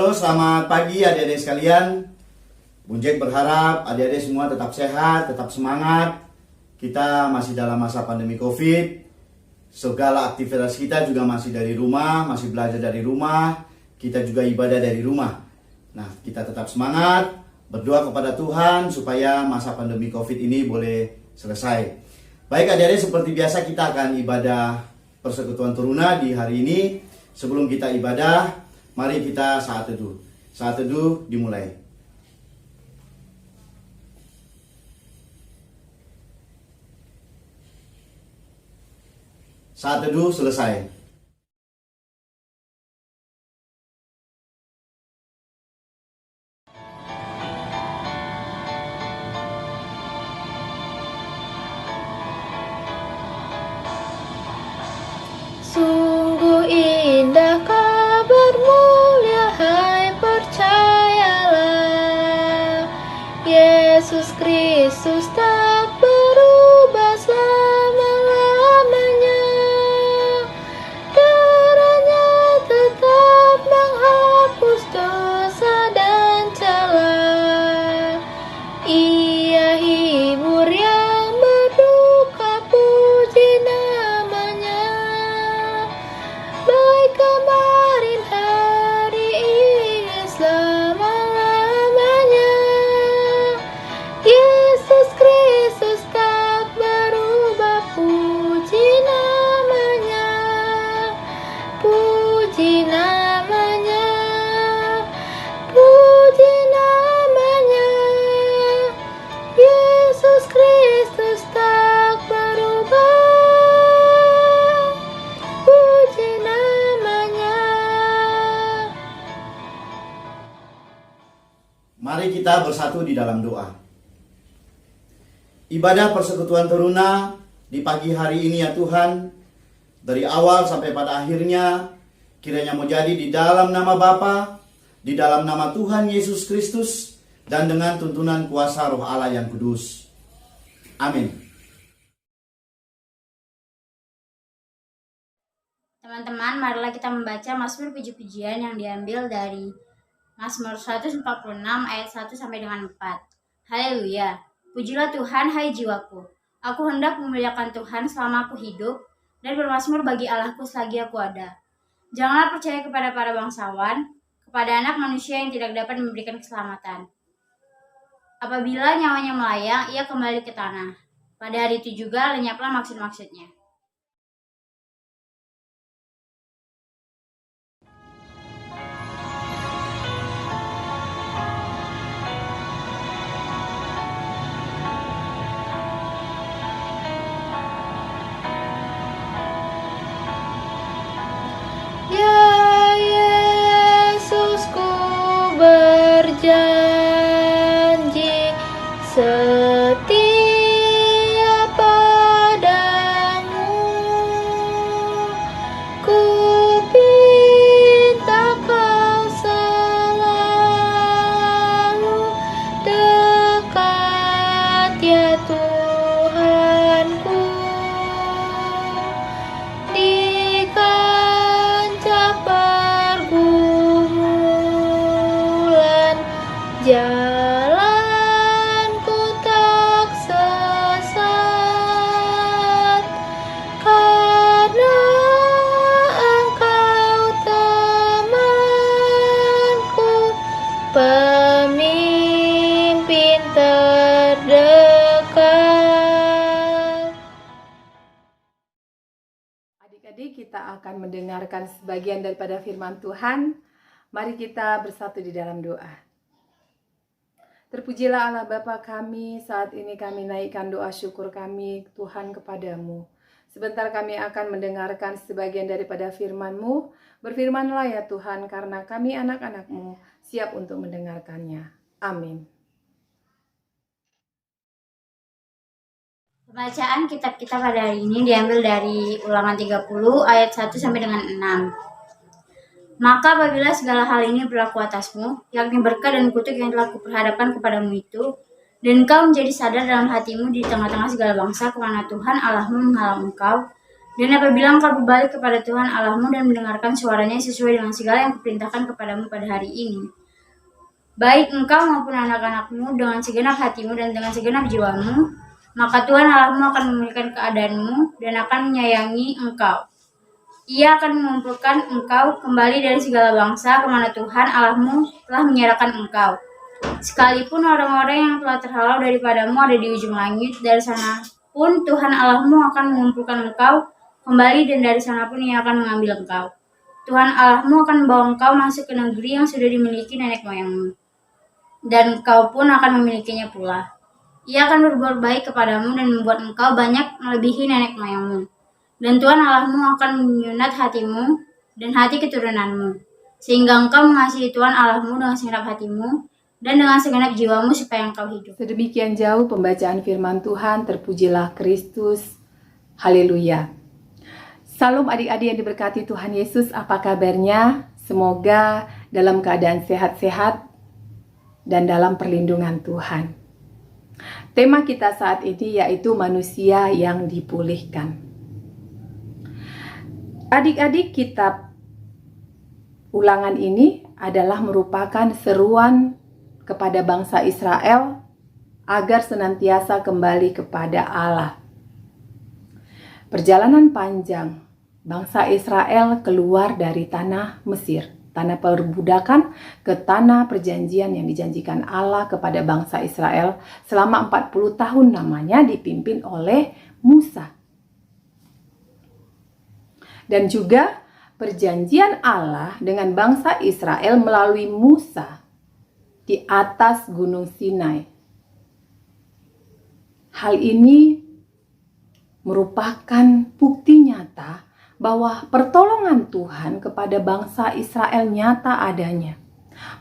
Halo, selamat pagi adik-adik sekalian. Bung Jack berharap adik-adik semua tetap sehat, tetap semangat. Kita masih dalam masa pandemi COVID. Segala aktivitas kita juga masih dari rumah, masih belajar dari rumah. Kita juga ibadah dari rumah. Nah, kita tetap semangat, berdoa kepada Tuhan supaya masa pandemi COVID ini boleh selesai. Baik adik-adik, seperti biasa kita akan ibadah persekutuan Teruna di hari ini. Sebelum kita ibadah, mari kita saat teduh. Saat teduh dimulai. Saat teduh selesai. Sungguh indah kabar mulia, hai percayalah, Yesus Kristus tak berubah selama-lamanya. Darahnya tetap menghapus dosa dan celah. Ia hibur yang berduka, puji namanya. Baik kemarin, hari ini, selama-lamanya. Yesus Kristus tak berubah, puji namanya. Puji namanya. Puji namanya. Yesus Kristus tak berubah, puji namanya. Mari kita bersatu di dalam doa. Ibadah persekutuan Teruna di pagi hari ini ya Tuhan, dari awal sampai pada akhirnya, kiranya mau jadi di dalam nama Bapa, di dalam nama Tuhan Yesus Kristus, dan dengan tuntunan kuasa Roh Allah yang kudus. Amin. Teman-teman, marilah kita membaca Mazmur puji-pujian yang diambil dari Mazmur 146 ayat 1 sampai dengan 4. Haleluya. Pujilah Tuhan, hai jiwaku. Aku hendak memuliakan Tuhan selama aku hidup, dan bermazmur bagi Allahku selagi aku ada. Janganlah percaya kepada para bangsawan, kepada anak manusia yang tidak dapat memberikan keselamatan. Apabila nyawanya melayang, ia kembali ke tanah. Pada hari itu juga lenyaplah maksud-maksudnya. Ya Yesus, ku berjanji setia padamu. Ku pinta kau selalu dekat ya Tuhanku. Di kancah pergumulan, jalanku tak sesat, karena Engkau temanku, pemimpin terdekat. Adik-adik, kita akan mendengarkan sebagian daripada firman Tuhan. Mari kita bersatu di dalam doa. Terpujilah Allah Bapa kami, saat ini kami naikkan doa syukur kami Tuhan kepadamu. Sebentar kami akan mendengarkan sebagian daripada firman-Mu. Berfirmanlah ya Tuhan, karena kami anak-anak-Mu siap untuk mendengarkannya. Amin. Pembacaan kitab kita pada hari ini diambil dari Ulangan 30 ayat 1 sampai dengan 6. Maka apabila segala hal ini berlaku atasmu, yakni berkat dan kutuk yang telah kuperhadapkan kepadamu itu, dan engkau menjadi sadar dalam hatimu di tengah-tengah segala bangsa kemana Tuhan Allahmu menghalau engkau, Dan apabila engkau berbalik kepada Tuhan Allahmu dan mendengarkan suaranya sesuai dengan segala yang kuperintahkan kepadamu pada hari ini, baik engkau maupun anak-anakmu dengan segenap hatimu dan dengan segenap jiwamu, maka Tuhan Allahmu akan memulihkan keadaanmu dan akan menyayangi engkau. Ia akan mengumpulkan engkau kembali dari segala bangsa kemana Tuhan Allahmu telah menyerahkan engkau. Sekalipun orang-orang yang telah terhalau daripadamu ada di ujung langit, dari sana pun Tuhan Allahmu akan mengumpulkan engkau kembali, dan dari sana pun Ia akan mengambil engkau. Tuhan Allahmu akan membawa engkau masuk ke negeri yang sudah dimiliki nenek moyangmu, dan engkau pun akan memilikinya pula. Ia akan berbuat baik kepadamu dan membuat engkau banyak melebihi nenek moyangmu. Dan Tuhan Allahmu akan menyunat hatimu dan hati keturunanmu, sehingga engkau mengasihi Tuhan Allahmu dengan segenap hatimu dan dengan segenap jiwamu supaya engkau hidup. Sedemikian jauh pembacaan firman Tuhan, terpujilah Kristus. Haleluya. Salam adik-adik yang diberkati Tuhan Yesus, apa kabarnya? Semoga dalam keadaan sehat-sehat dan dalam perlindungan Tuhan. Tema kita saat ini yaitu manusia yang dipulihkan. Adik-adik, kitab Ulangan ini adalah merupakan seruan kepada bangsa Israel agar senantiasa kembali kepada Allah. Perjalanan panjang bangsa Israel keluar dari tanah Mesir, tanah perbudakan, ke tanah perjanjian yang dijanjikan Allah kepada bangsa Israel selama 40 tahun namanya dipimpin oleh Musa. Dan juga perjanjian Allah dengan bangsa Israel melalui Musa di atas Gunung Sinai. Hal ini merupakan bukti nyata bahwa pertolongan Tuhan kepada bangsa Israel nyata adanya.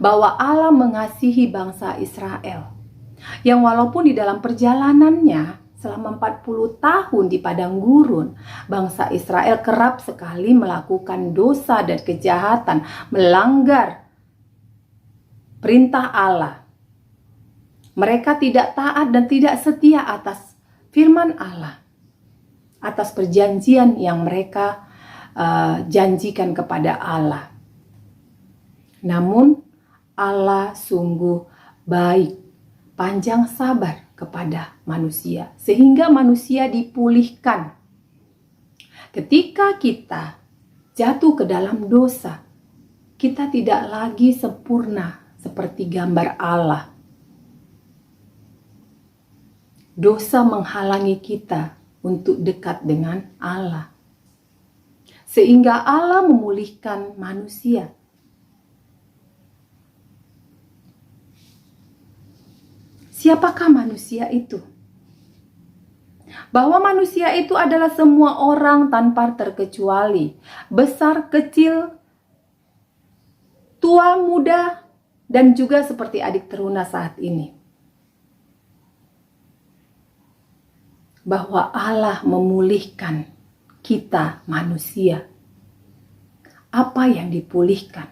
Bahwa Allah mengasihi bangsa Israel, yang walaupun di dalam perjalanannya selama 40 tahun di padang gurun, bangsa Israel kerap sekali melakukan dosa dan kejahatan, melanggar perintah Allah. Mereka tidak taat dan tidak setia atas firman Allah, atas perjanjian yang mereka janjikan kepada Allah. Namun Allah sungguh baik, panjang sabar kepada manusia, sehingga manusia dipulihkan. Ketika kita jatuh ke dalam dosa, kita tidak lagi sempurna seperti gambar Allah. Dosa menghalangi kita untuk dekat dengan Allah, sehingga Allah memulihkan manusia. Siapakah manusia itu? Bahwa manusia itu adalah semua orang tanpa terkecuali, besar, kecil, tua, muda, dan juga seperti adik teruna saat ini. Bahwa Allah memulihkan kita manusia. Apa yang dipulihkan?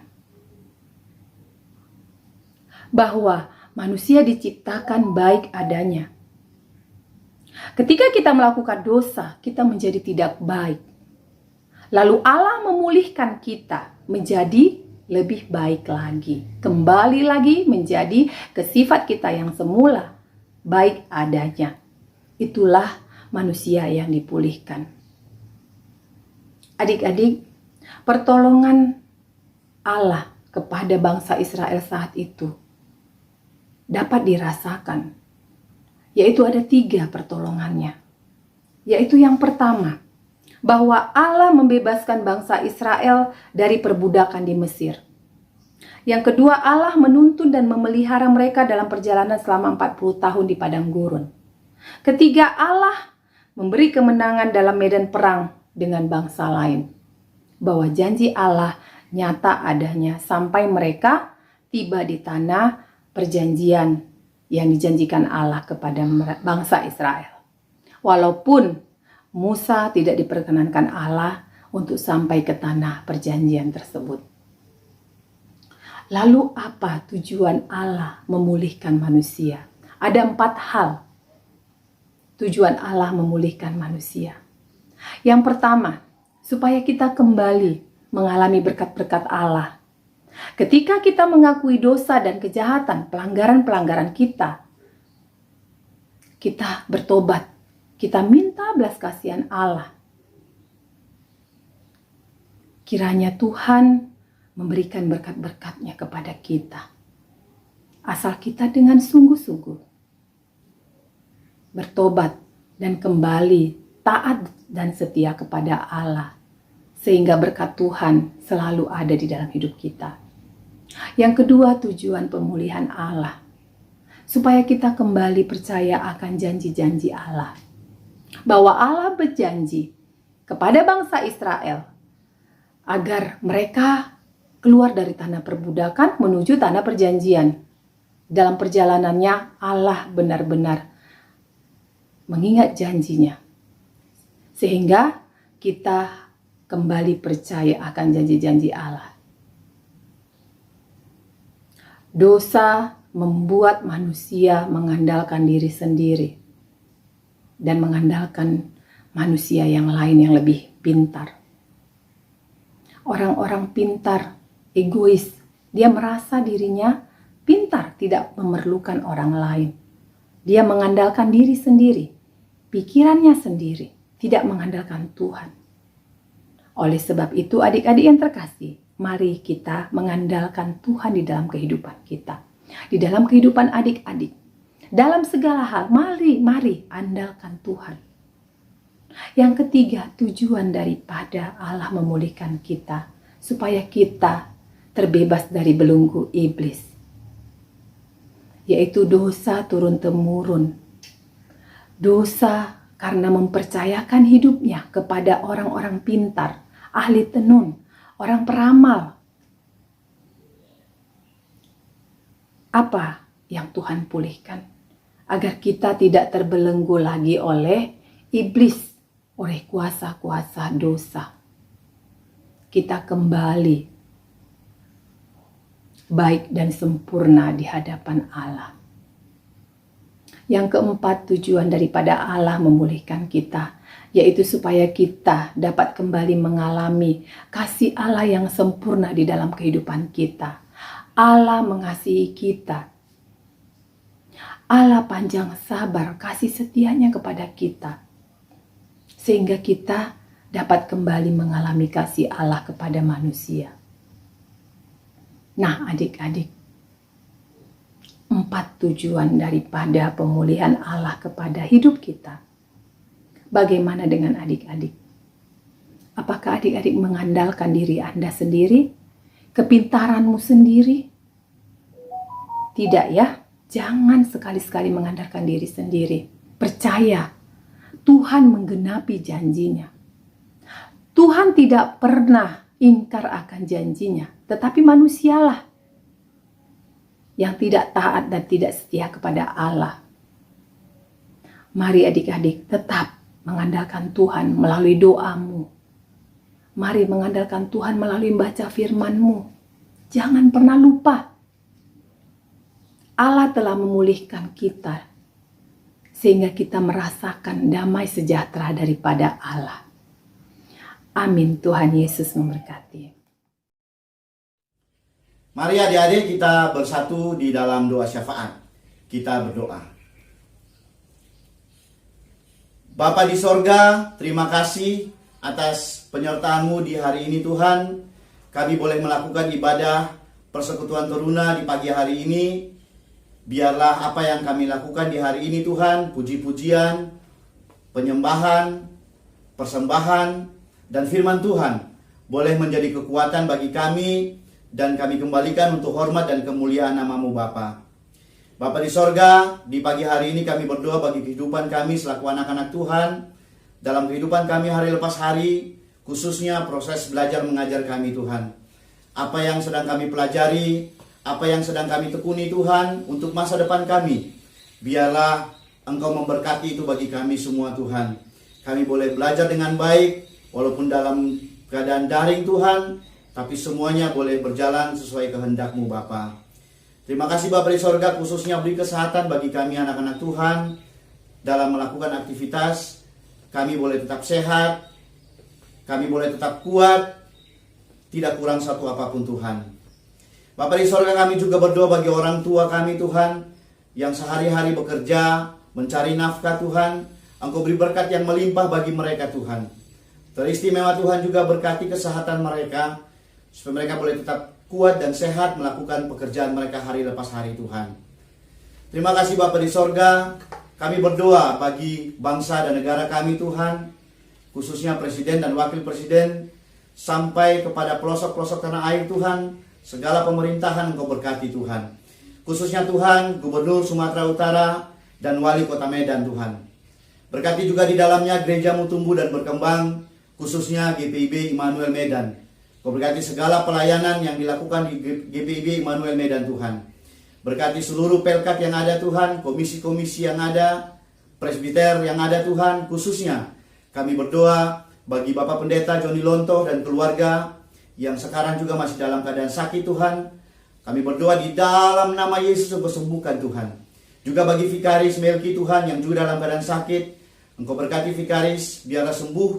Bahwa manusia diciptakan baik adanya. Ketika kita melakukan dosa, kita menjadi tidak baik. Lalu Allah memulihkan kita menjadi lebih baik lagi. Kembali lagi menjadi ke sifat kita yang semula, baik adanya. Itulah manusia yang dipulihkan. Adik-adik, pertolongan Allah kepada bangsa Israel saat itu dapat dirasakan, yaitu ada 3 pertolongannya. Yaitu yang pertama, bahwa Allah membebaskan bangsa Israel dari perbudakan di Mesir. Yang kedua, Allah menuntun dan memelihara mereka dalam perjalanan selama 40 tahun di padang gurun. Ketiga, Allah memberi kemenangan dalam medan perang dengan bangsa lain. Bahwa janji Allah nyata adanya sampai mereka tiba di tanah perjanjian yang dijanjikan Allah kepada bangsa Israel. Walaupun Musa tidak diperkenankan Allah untuk sampai ke tanah perjanjian tersebut. Lalu apa tujuan Allah memulihkan manusia? Ada 4 hal tujuan Allah memulihkan manusia. Yang pertama, supaya kita kembali mengalami berkat-berkat Allah. Ketika kita mengakui dosa dan kejahatan, pelanggaran-pelanggaran kita bertobat, kita minta belas kasihan Allah. Kiranya Tuhan memberikan berkat-berkat-Nya kepada kita. Asal kita dengan sungguh-sungguh bertobat dan kembali taat dan setia kepada Allah, sehingga berkat Tuhan selalu ada di dalam hidup kita. Yang kedua, tujuan pemulihan Allah, supaya kita kembali percaya akan janji-janji Allah, bahwa Allah berjanji kepada bangsa Israel agar mereka keluar dari tanah perbudakan menuju tanah perjanjian. Dalam perjalanannya Allah benar-benar mengingat janjinya, sehingga kita kembali percaya akan janji-janji Allah. Dosa membuat manusia mengandalkan diri sendiri dan mengandalkan manusia yang lain yang lebih pintar. Orang-orang pintar, egois, dia merasa dirinya pintar, tidak memerlukan orang lain. Dia mengandalkan diri sendiri, pikirannya sendiri, tidak mengandalkan Tuhan. Oleh sebab itu, adik-adik yang terkasih, mari kita mengandalkan Tuhan di dalam kehidupan kita, di dalam kehidupan adik-adik. Dalam segala hal, mari andalkan Tuhan. Yang ketiga, tujuan daripada Allah memulihkan kita, supaya kita terbebas dari belenggu iblis, yaitu dosa turun-temurun. Dosa karena mempercayakan hidupnya kepada orang-orang pintar, ahli tenun, orang peramal. Apa yang Tuhan pulihkan? Agar kita tidak terbelenggu lagi oleh iblis, oleh kuasa-kuasa dosa. Kita kembali baik dan sempurna di hadapan Allah. Yang keempat, tujuan daripada Allah memulihkan kita, yaitu supaya kita dapat kembali mengalami kasih Allah yang sempurna di dalam kehidupan kita. Allah mengasihi kita. Allah panjang sabar kasih setianya kepada kita, sehingga kita dapat kembali mengalami kasih Allah kepada manusia. Nah, adik-adik, 4 tujuan daripada pemulihan Allah kepada hidup kita. Bagaimana dengan adik-adik? Apakah adik-adik mengandalkan diri Anda sendiri? Kepintaranmu sendiri? Tidak ya, jangan sekali-sekali mengandalkan diri sendiri. Percaya, Tuhan menggenapi janjinya. Tuhan tidak pernah ingkar akan janjinya, tetapi manusialah yang tidak taat dan tidak setia kepada Allah. Mari adik-adik tetap mengandalkan Tuhan melalui doamu. Mari mengandalkan Tuhan melalui membaca firman-Mu. Jangan pernah lupa, Allah telah memulihkan kita, sehingga kita merasakan damai sejahtera daripada Allah. Amin. Tuhan Yesus memberkati. Mari adik-adik kita bersatu di dalam doa syafaat. Kita berdoa. Bapa di sorga, terima kasih atas penyertaan-Mu di hari ini Tuhan. Kami boleh melakukan ibadah persekutuan teruna di pagi hari ini. Biarlah apa yang kami lakukan di hari ini Tuhan, puji-pujian, penyembahan, persembahan, dan firman Tuhan boleh menjadi kekuatan bagi kami, dan kami kembalikan untuk hormat dan kemuliaan nama-Mu Bapa. Bapa di sorga, di pagi hari ini kami berdoa bagi kehidupan kami selaku anak-anak Tuhan, dalam kehidupan kami hari lepas hari, khususnya proses belajar mengajar kami Tuhan. Apa yang sedang kami pelajari, apa yang sedang kami tekuni Tuhan untuk masa depan kami, biarlah Engkau memberkati itu bagi kami semua Tuhan. Kami boleh belajar dengan baik, walaupun dalam keadaan daring Tuhan, tapi semuanya boleh berjalan sesuai kehendak-Mu Bapa. Terima kasih Bapa di sorga, khususnya beri kesehatan bagi kami anak-anak Tuhan dalam melakukan aktivitas. Kami boleh tetap sehat, kami boleh tetap kuat, tidak kurang satu apapun Tuhan. Bapa di sorga, kami juga berdoa bagi orang tua kami Tuhan, yang sehari-hari bekerja, mencari nafkah Tuhan. Engkau beri berkat yang melimpah bagi mereka Tuhan. Teristimewa Tuhan juga berkati kesehatan mereka, supaya mereka boleh tetap kuat dan sehat melakukan pekerjaan mereka hari lepas hari Tuhan. Terima kasih Bapa di sorga, kami berdoa bagi bangsa dan negara kami Tuhan, khususnya Presiden dan Wakil Presiden, sampai kepada pelosok-pelosok tanah air Tuhan, segala pemerintahan Engkau berkati Tuhan. Khususnya Tuhan, Gubernur Sumatera Utara dan Wali Kota Medan Tuhan. Berkati juga di dalamnya gerejamu tumbuh dan berkembang, khususnya GPIB Immanuel Medan. Kau berkati segala pelayanan yang dilakukan di GPIB Immanuel Medan Tuhan. Berkati seluruh pelkat yang ada Tuhan, komisi-komisi yang ada, presbiter yang ada Tuhan. Khususnya kami berdoa bagi Bapak Pendeta Joni Lonto dan keluarga yang sekarang juga masih dalam keadaan sakit Tuhan. Kami berdoa di dalam nama Yesus Engkau sembuhkan Tuhan. Juga bagi Vikaris Melki Tuhan yang juga dalam keadaan sakit, Engkau berkati Vikaris biarlah sembuh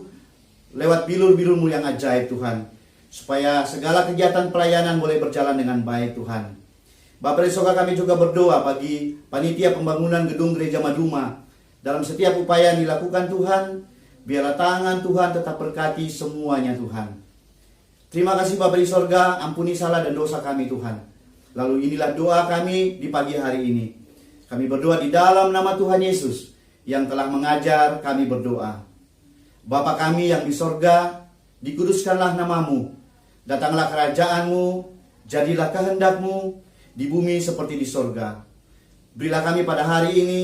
lewat bilur-bilur-Mu yang ajaib Tuhan. Supaya segala kegiatan pelayanan boleh berjalan dengan baik Tuhan. Bapak di sorga, kami juga berdoa bagi panitia pembangunan gedung Gereja Maduma. Dalam setiap upaya yang dilakukan Tuhan, biarlah tangan Tuhan tetap berkati semuanya Tuhan. Terima kasih Bapak di sorga, ampuni salah dan dosa kami Tuhan. Lalu inilah doa kami di pagi hari ini. Kami berdoa di dalam nama Tuhan Yesus yang telah mengajar kami berdoa. Bapa kami yang di sorga, dikuduskanlah namamu. Datanglah kerajaan-Mu, jadilah kehendak-Mu di bumi seperti di sorga. Berilah kami pada hari ini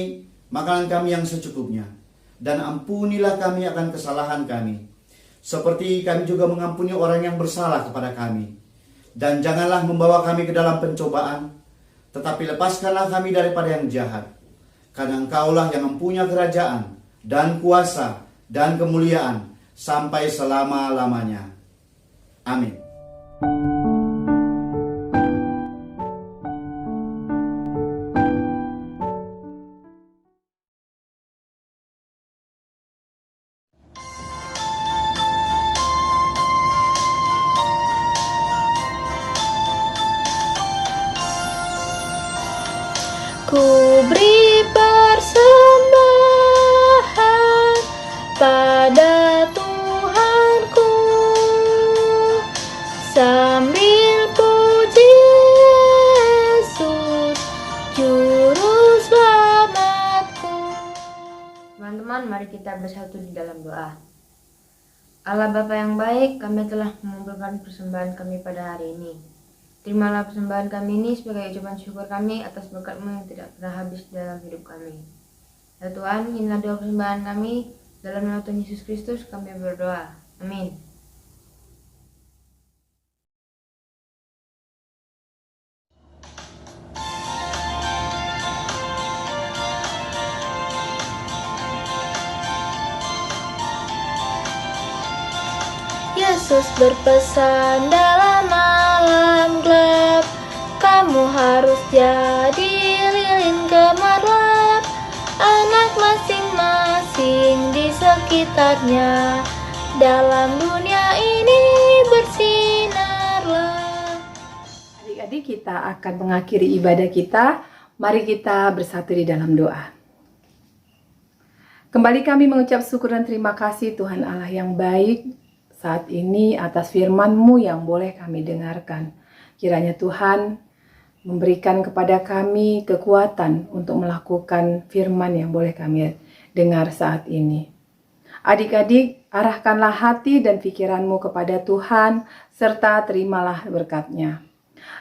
makanan kami yang secukupnya. Dan ampunilah kami akan kesalahan kami, seperti kami juga mengampuni orang yang bersalah kepada kami. Dan janganlah membawa kami ke dalam pencobaan, tetapi lepaskanlah kami daripada yang jahat. Karena Engkaulah yang mempunyai kerajaan, dan kuasa, dan kemuliaan, sampai selama-lamanya. Amin. Ku beri persembahan pada Tuhanku sambil puji Yesus Juru Selamatku. Teman-teman, mari kita bersatu di dalam doa. Allah Bapa yang baik, kami telah mengumpulkan persembahan kami pada hari ini. Terimalah persembahan kami ini sebagai ucapan syukur kami atas berkat-Mu yang tidak pernah habis dalam hidup kami. Ya Tuhan, inilah doa persembahan kami. Dalam nama Tuhan Yesus Kristus kami berdoa. Amin. Yesus berpesan dalam malam gelap, kamu harus jadi lilin gemerlap, anak masing-masing di sekitarnya, dalam dunia ini bersinarlah. Adik-adik, kita akan mengakhiri ibadah kita. Mari kita bersatu di dalam doa. Kembali kami mengucap syukur dan terima kasih Tuhan Allah yang baik saat ini atas firman-Mu yang boleh kami dengarkan. Kiranya Tuhan memberikan kepada kami kekuatan untuk melakukan firman yang boleh kami dengar saat ini. Adik-adik, arahkanlah hati dan pikiran-Mu kepada Tuhan, serta terimalah berkat-Nya.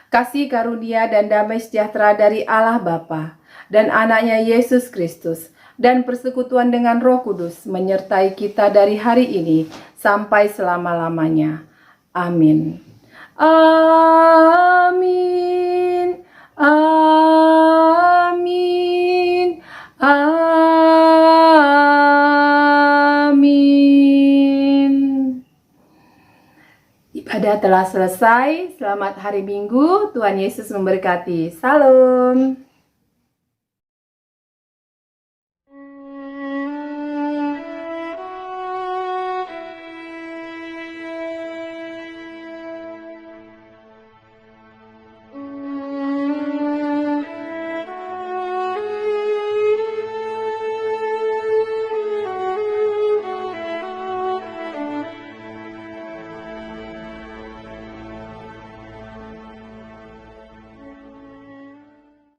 Kasih karunia dan damai sejahtera dari Allah Bapa dan anaknya Yesus Kristus, dan persekutuan dengan Roh Kudus menyertai kita dari hari ini sampai selama-lamanya. Amin. Amin. Amin. Amin. Ibadah telah selesai. Selamat hari Minggu. Tuhan Yesus memberkati. Salam.